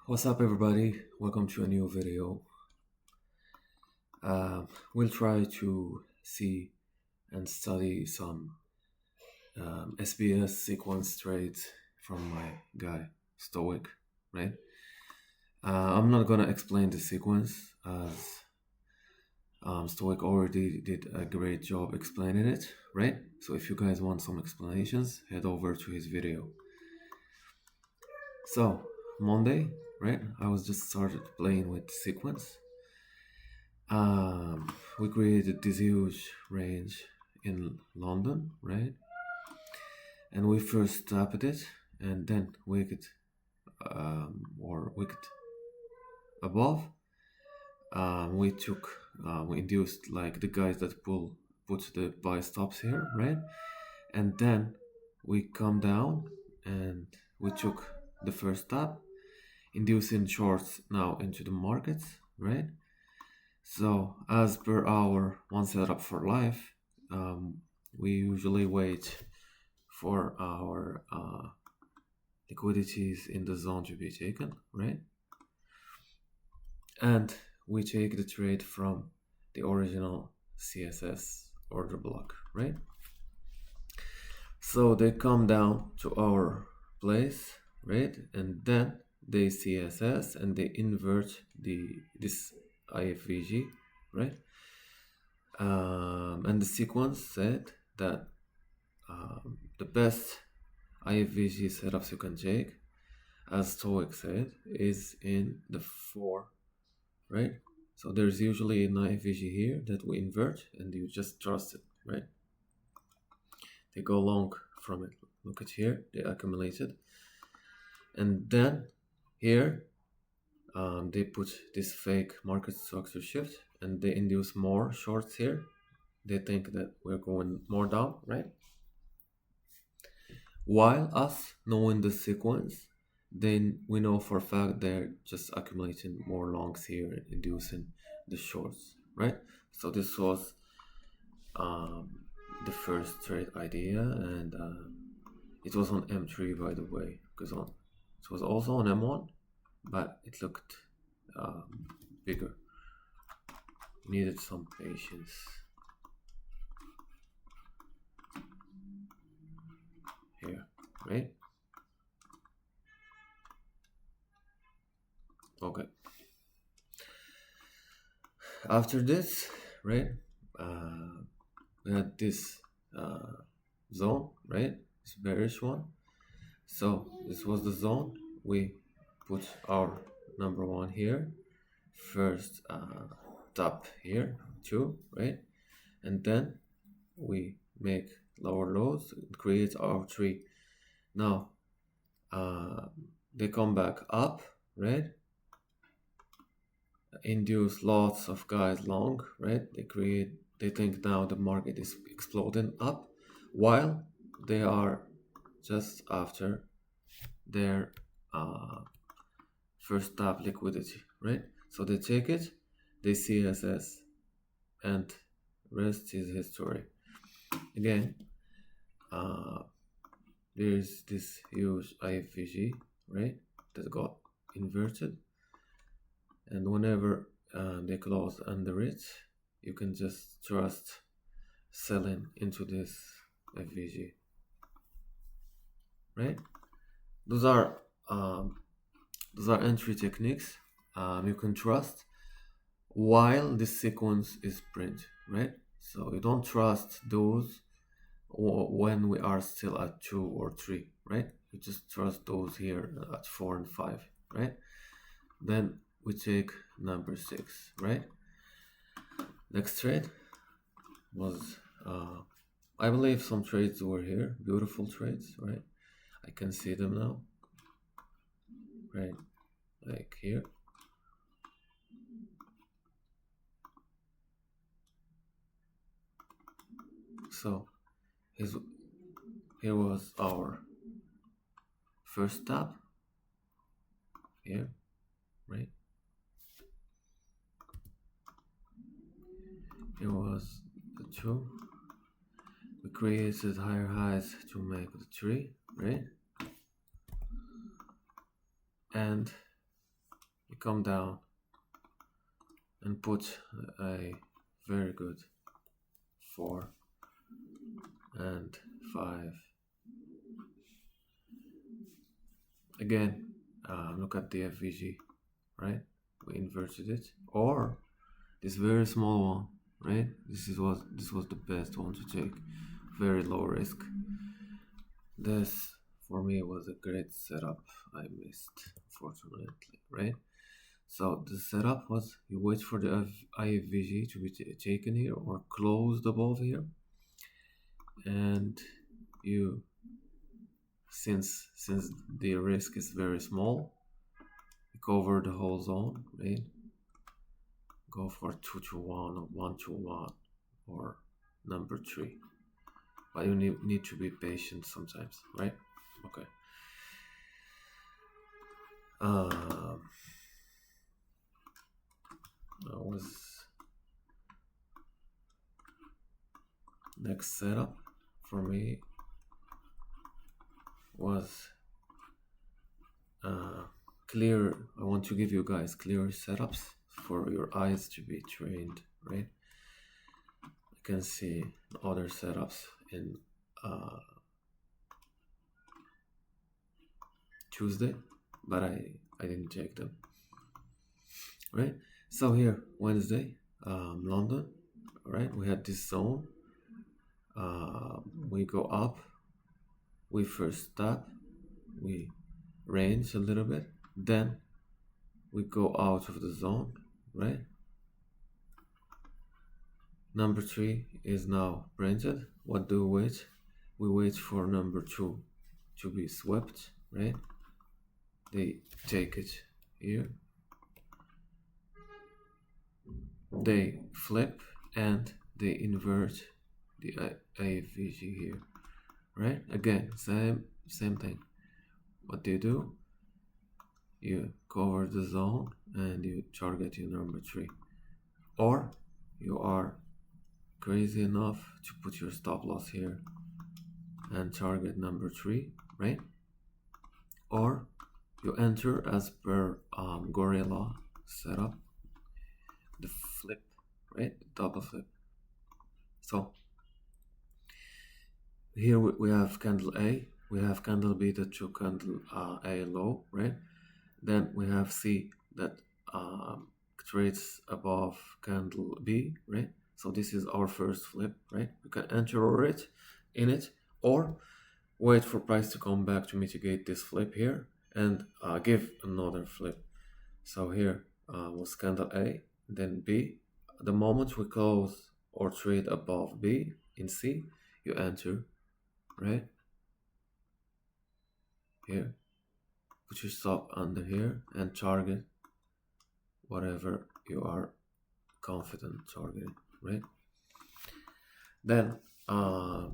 What's up, everybody? Welcome to a new video. We'll try to see and study some SBS sequence trades from my guy Stoic, right? I'm not gonna explain the sequence as Stoic already did a great job explaining it, right? So if you guys want some explanations, head over to his video. So Monday, right? I was just started playing with the sequence. We created this huge range in London, right? And we first tapped it and then wicked wicked above. We induced like the guys that put the buy stops here, right? And then we come down and we took the first tap, inducing shorts now into the markets, right? So as per our one setup for life, we usually wait for our liquidities in the zone to be taken, right? And we take the trade from the original CSS order block, right? So they come down to our place, right? And then they CSS and they invert this IFVG, right? And the sequence said that the best IFVG setups you can take, as Stoic said, is in the 4, right? So there's usually an IFVG here that we invert and you just trust it, right? They go long from it. Look at here, they accumulated. And then here, they put this fake market structure shift and they induce more shorts here. They think that we're going more down, right? While us knowing the sequence, then we know for a fact they're just accumulating more longs here and inducing the shorts, right? So this was the first trade idea, and it was on M3, by the way, because it was also on M1, but it looked bigger. Needed some patience. Here, right? Okay. After this, right? We had this zone, right? This bearish one. So this was the zone. We put our number 1 here. First tap here, 2, right? And then we make lower lows, create our 3. Now they come back up, right? Induce lots of guys long, right? They think now the market is exploding up, while they are just after their first tap liquidity, right? So they take it, they CSS, and rest is history. Again, there's this huge IFVG, right, that got inverted, and whenever they close under it, you can just trust selling into this FVG, right? Those are entry techniques you can trust while this sequence is print, right? So you don't trust those when we are still at 2 or 3, right? You just trust those here at 4 and 5, right? Then we take number 6, right? Next trade was I believe some trades were here, beautiful trades, right? I can see them now, right? Like here. So here was our first tap here, right? Here was the 2. We created higher highs to make the 3, right? And you come down and put a very good 4 and 5. Again, look at the FVG, right? We inverted it, or this very small one, right? This was the best one to take, very low risk. This for me was a great setup. I missed, unfortunately, right? So the setup was you wait for the IFVG to be taken here or closed above here, and you, since the risk is very small, you cover the whole zone, right? Go for 2 to 1 or 1 to 1 or number 3, but you need to be patient sometimes, right? Okay. That was next setup for me was clear. I want to give you guys clear setups for your eyes to be trained, right? You can see other setups in Tuesday, but I didn't check them, right? So here, Wednesday, London, right? We had this zone. We go up, we first stop, we range a little bit, then we go out of the zone, right? Number 3 is now printed. What do we wait? We wait for number 2 to be swept, right? They take it here, they flip, and they invert the AFVG here, right? Again, same thing. What do? You cover the zone and you target your number 3, or you are crazy enough to put your stop loss here and target number 3, right? Or you enter as per Gorilla setup, the flip, right? Double flip. So here we have candle A, we have candle B that show candle A low, right? Then we have C that trades above candle B, right? So this is our first flip, right? You can enter it in it, or wait for price to come back to mitigate this flip here and give another flip. So here was candle A, then B. The moment we close or trade above B in C, you enter, right? Here, put your stop under here and target whatever you are confident targeting, right? Then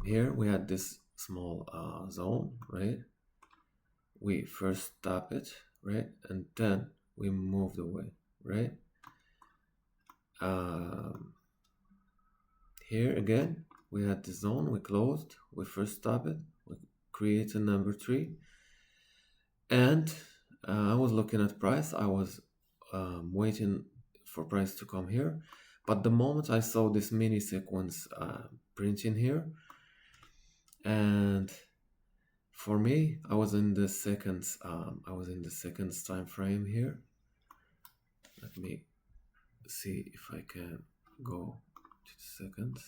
here we had this small zone, right? We first tap it, right? And then we moved away, right? Here again, we had the zone, we closed, we first tap it, we create a number 3. And I was looking at price, I was waiting for price to come here. But the moment I saw this mini sequence printing here, and for me, I was in the seconds time frame here. Let me see if I can go to the seconds.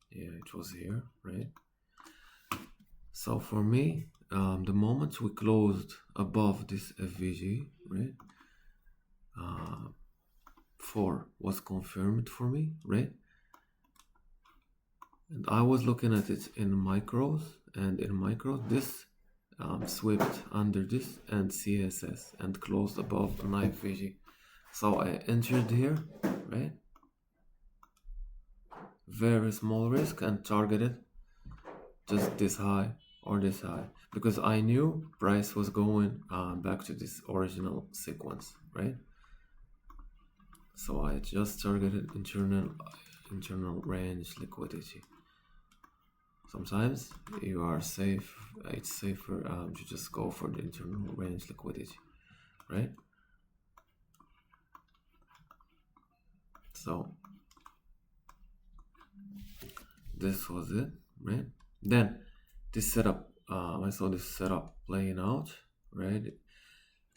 Yeah, it was here, right? So for me, the moment we closed above this FVG, right, 4 was confirmed for me, right? And I was looking at it in micros, and in micros, this swept under this and CSS and closed above an IFVG. So I entered here, right? Very small risk and targeted just this high or this high because I knew price was going back to this original sequence, right? So I just targeted internal range liquidity. Sometimes you are safe, it's safer to just go for the internal range liquidity, right? So this was it, right? Then this setup, I saw this setup playing out, right?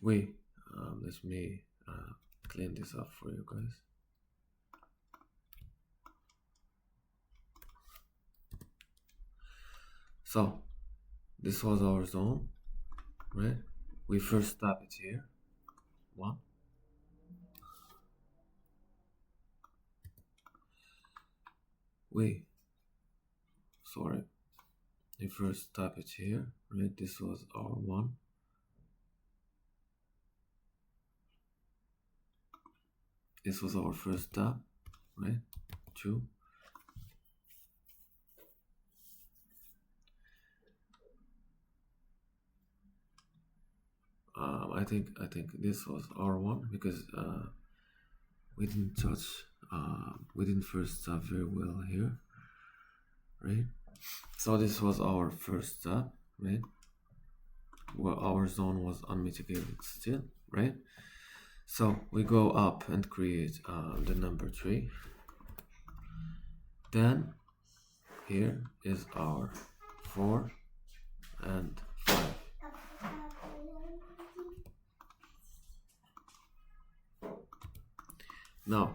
Let me clean this up for you guys. So this was our zone, right? We first tap it here, one. We first tap it here, right? This was our one. This was our first tap, right? Two. I think this was R1 because we didn't touch, we didn't first tap very well here, right? So this was our first tap, right? Well, our zone was unmitigated still, right? So we go up and create the number 3. Then here is our 4 and 5. Now,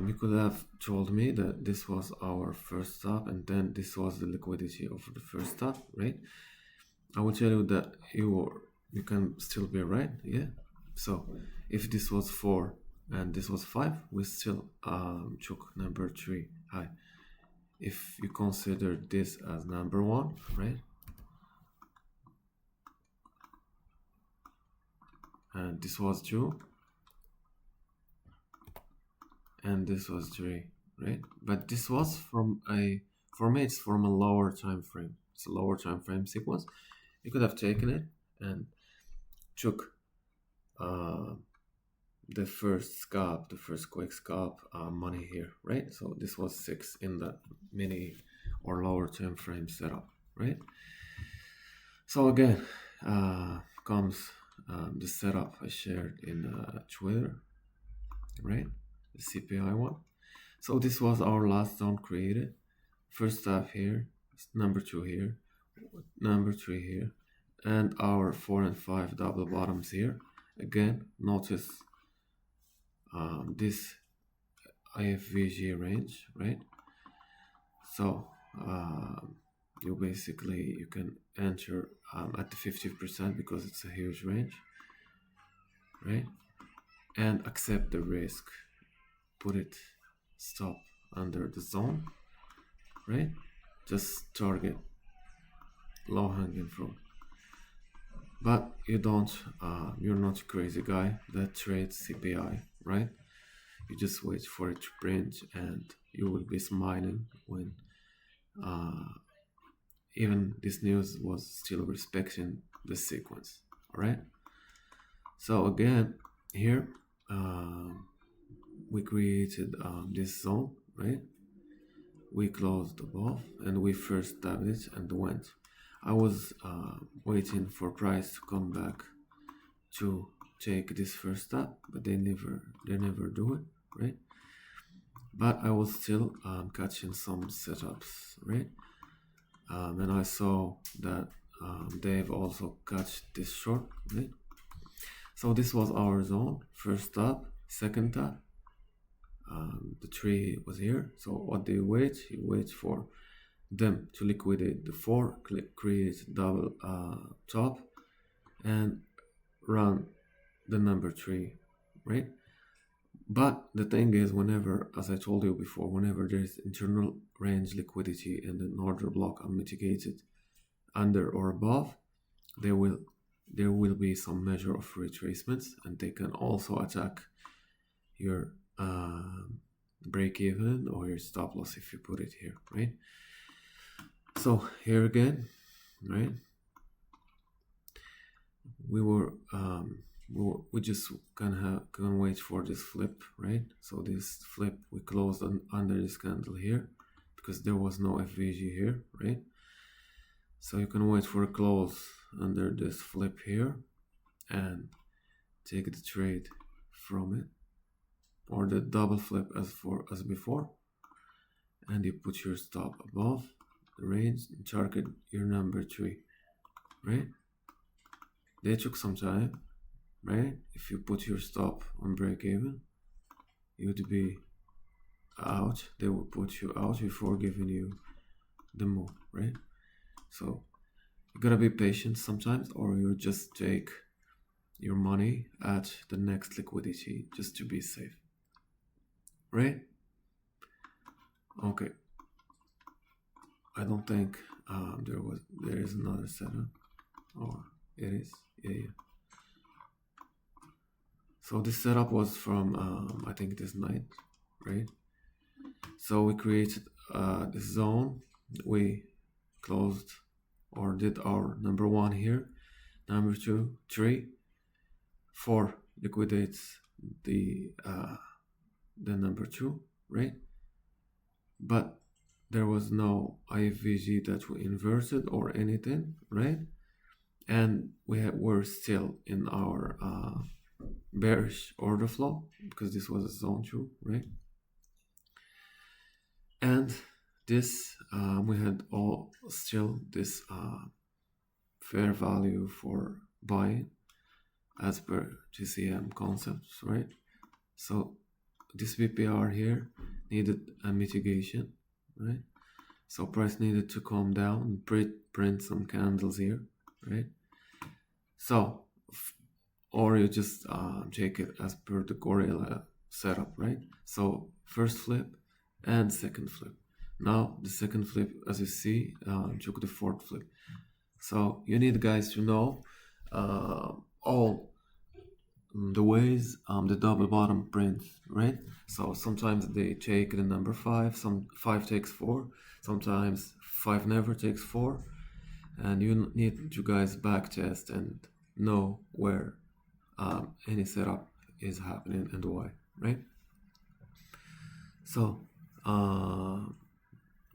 you could have told me that this was our first stop and then this was the liquidity of the first stop, right? I will tell you that you can still be right, yeah? So if this was 4 and this was 5, we still took number 3 high. If you consider this as number 1, right? And this was 2. And this was 3, right? But this was from for me, it's from a lower time frame. It's a lower time frame sequence. You could have taken it and took the first scalp, the first quick scalp money here, right? So this was 6 in the mini or lower time frame setup, right? So again, comes the setup I shared in Twitter, right? The CPI one. So this was our last zone created. First stop here, number 2 here, number 3 here, and our 4 and 5 double bottoms here. Again, notice this IFVG range, right? So you can enter at the 50% because it's a huge range, right? And accept the risk. Put it stop under the zone, right? Just target low hanging fruit. But you don't, you're not a crazy guy that trades CPI, right? You just wait for it to print and you will be smiling when even this news was still respecting the sequence, all right? So again, here we created this zone, right? We closed above and we first tapped it and went. I was waiting for price to come back to take this first step, but they never do it, right? But I was still catching some setups, right? And I saw that they've also catch this short, right? So this was our zone, first tap, second tap. The 3 was here. So what do you wait? You wait for them to liquidate the 4, create double top, and run the number 3, right? But the thing is, whenever, as I told you before, whenever there's internal range liquidity and the order block unmitigated under or above, there will be some measure of retracements, and they can also attack your break even or your stop loss if you put it here, right? So here again, right, we just can wait for this flip, right? So this flip, we closed under this candle here because there was no FVG here, right? So you can wait for a close under this flip here and take the trade from it, or the double flip as before, and you put your stop above the range and target your number 3, right? They took some time, right? If you put your stop on break even, you'd be out. They will put you out before giving you the move, right? So you gotta be patient sometimes, or you just take your money at the next liquidity just to be safe, right? Okay, I don't think there is another setup, or it is, yeah. So this setup was from I think this night, right? So we created this zone, we closed or did our number 1 here, number 2, 3, 4 liquidates the number 2, right? But there was no IFVG that we inverted or anything, right? And we're still in our bearish order flow because this was a zone 2, right? And this we had still this fair value for buying as per GCM concepts, right? So this VPR here needed a mitigation, right? So price needed to calm down and print some candles here, right? So, or you just take it as per the gorilla setup, right? So first flip and second flip. Now the second flip, as you see, took the fourth flip. So you need, guys, to know all the ways the double bottom prints, right? So sometimes they take the number 5, some 5 takes 4, sometimes 5 never takes 4, and you need to, guys, back test and know where any setup is happening and why, right? So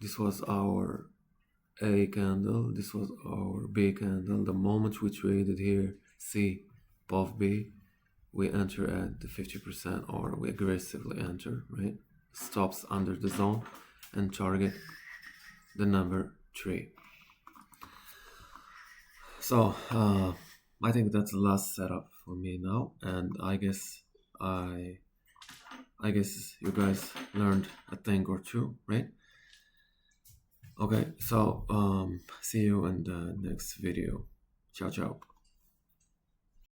this was our A candle, this was our B candle. The moment we traded here, C above B, we enter at the 50%, or we aggressively enter, right? Stops under the zone and target the number 3. So I think that's the last setup for me now, and I guess you guys learned a thing or two, right? Okay, so see you in the next video. Ciao, ciao.